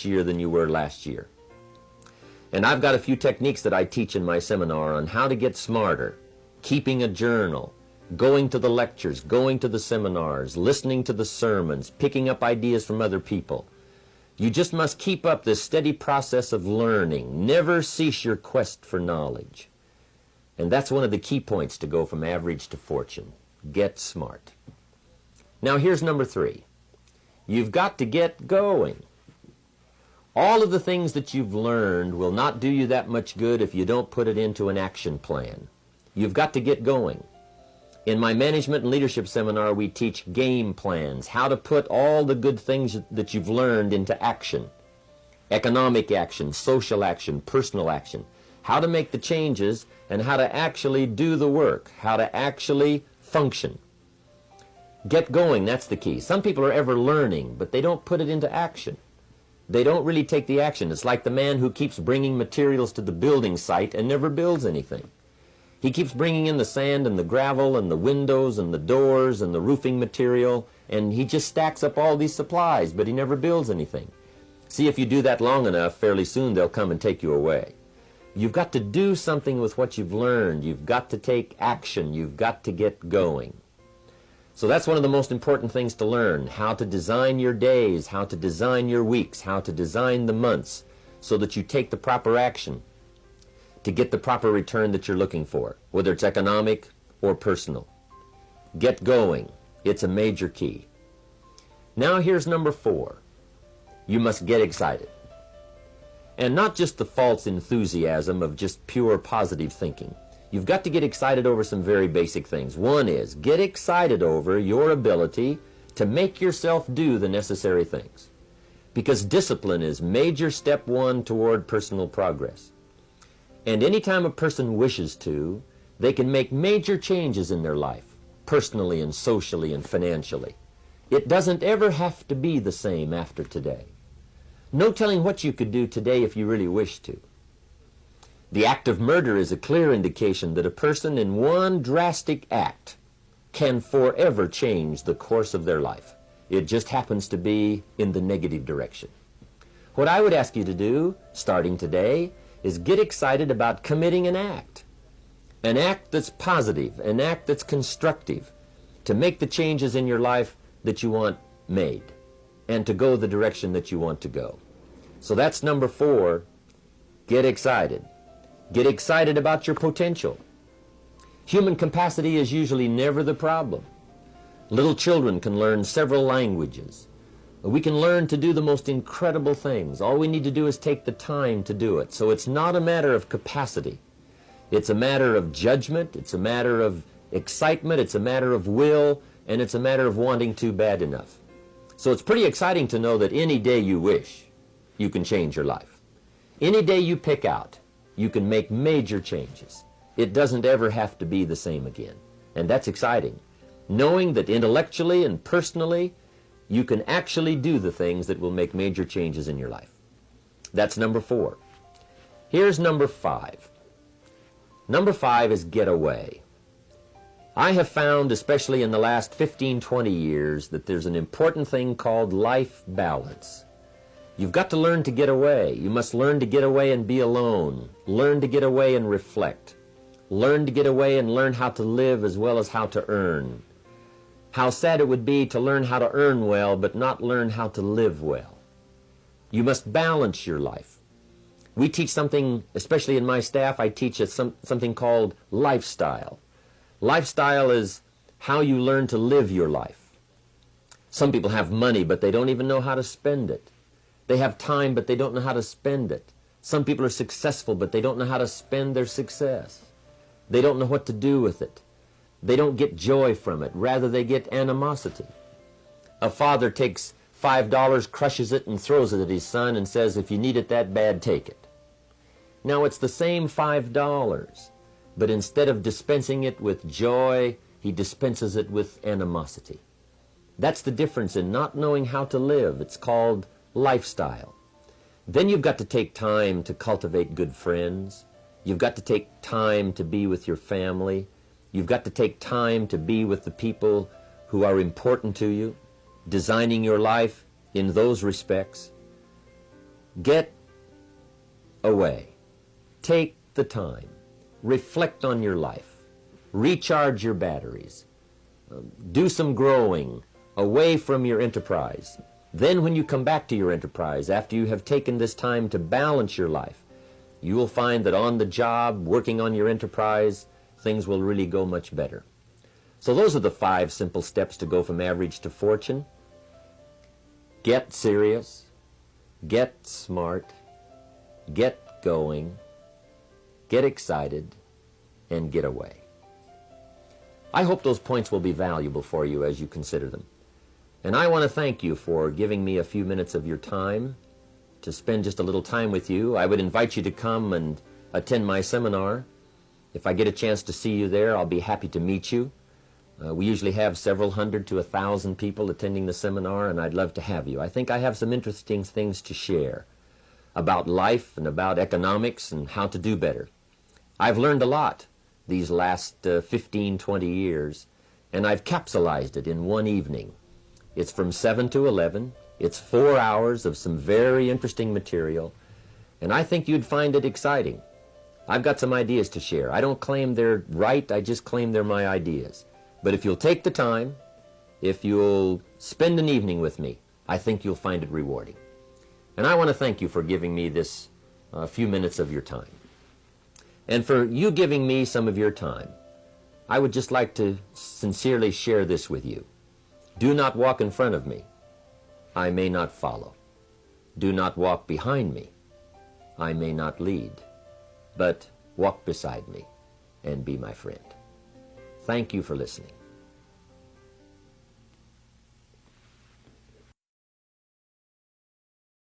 year than you were last year. And I've got a few techniques that I teach in my seminar on how to get smarter, keeping a journal, going to the lectures, going to the seminars, listening to the sermons, picking up ideas from other people. You just must keep up this steady process of learning. Never cease your quest for knowledge. And that's one of the key points to go from average to fortune. Get smart. Now here's number 3. You've got to get going. All of the things that you've learned will not do you that much good if you don't put it into an action plan. You've got to get going. In my management and leadership seminar, we teach game plans, how to put all the good things that you've learned into action. Economic action, social action, personal action. How to make the changes and how to actually do the work, how to actually function. Get going, that's the key. Some people are ever learning, but they don't put it into action. They don't really take the action. It's like the man who keeps bringing materials to the building site and never builds anything. He keeps bringing in the sand and the gravel and the windows and the doors and the roofing material, and he just stacks up all these supplies, but he never builds anything. See, if you do that long enough, fairly soon they'll come and take you away. You've got to do something with what you've learned. You've got to take action. You've got to get going. So that's one of the most important things to learn, how to design your days, how to design your weeks, how to design the months, so that you take the proper action to get the proper return that you're looking for, whether it's economic or personal. Get going. It's a major key. Now here's number 4. You must get excited. And not just the false enthusiasm of just pure positive thinking. You've got to get excited over some very basic things. One is, get excited over your ability to make yourself do the necessary things. Because discipline is major step 1 toward personal progress. And anytime a person wishes to, they can make major changes in their life, personally and socially and financially. It doesn't ever have to be the same after today. No telling what you could do today if you really wish to. The act of murder is a clear indication that a person in one drastic act can forever change the course of their life. It just happens to be in the negative direction. What I would ask you to do, starting today, is get excited about committing an act that's positive, an act that's constructive, to make the changes in your life that you want made, and to go the direction that you want to go. So that's number 4, get excited. Get excited about your potential. Human capacity is usually never the problem. Little children can learn several languages. We can learn to do the most incredible things. All we need to do is take the time to do it. So it's not a matter of capacity. It's a matter of judgment. It's a matter of excitement. It's a matter of will. And it's a matter of wanting to bad enough. So it's pretty exciting to know that any day you wish, you can change your life. Any day you pick out, you can make major changes. It doesn't ever have to be the same again. And that's exciting. Knowing that intellectually and personally, you can actually do the things that will make major changes in your life. That's number 4. Here's number 5. Number 5 is get away. I have found, especially in the last 15, 20 years, that there's an important thing called life balance. You've got to learn to get away. You must learn to get away and be alone. Learn to get away and reflect. Learn to get away and learn how to live as well as how to earn. How sad it would be to learn how to earn well but not learn how to live well. You must balance your life. We teach something, especially in my staff, I teach something called lifestyle. Lifestyle is how you learn to live your life. Some people have money but they don't even know how to spend it. They have time, but they don't know how to spend it. Some people are successful, but they don't know how to spend their success. They don't know what to do with it. They don't get joy from it. Rather, they get animosity. A father takes $5, crushes it, and throws it at his son and says, if you need it that bad, take it. Now, it's the same $5, but instead of dispensing it with joy, he dispenses it with animosity. That's the difference in not knowing how to live. It's called lifestyle. Then you've got to take time to cultivate good friends. You've got to take time to be with your family. You've got to take time to be with the people who are important to you, designing your life in those respects. Get away. Take the time. Reflect on your life. Recharge your batteries. Do some growing away from your enterprise. Then when you come back to your enterprise, after you have taken this time to balance your life, you will find that on the job, working on your enterprise, things will really go much better. So those are the 5 simple steps to go from average to fortune. Get serious, get smart, get going, get excited, and get away. I hope those points will be valuable for you as you consider them. And I want to thank you for giving me a few minutes of your time to spend just a little time with you. I would invite you to come and attend my seminar. If I get a chance to see you there, I'll be happy to meet you. We usually have several hundred to 1,000 people attending the seminar, and I'd love to have you. I think I have some interesting things to share about life and about economics and how to do better. I've learned a lot these last 15, 20 years, and I've capsulized it in one evening. It's from 7 to 11. It's 4 hours of some very interesting material, and I think you'd find it exciting. I've got some ideas to share. I don't claim they're right, I just claim they're my ideas. But if you'll take the time, if you'll spend an evening with me, I think you'll find it rewarding. And I want to thank you for giving me this few minutes of your time. And for you giving me some of your time, I would just like to sincerely share this with you. Do not walk in front of me. I may not follow. Do not walk behind me. I may not lead. But walk beside me and be my friend. Thank you for listening.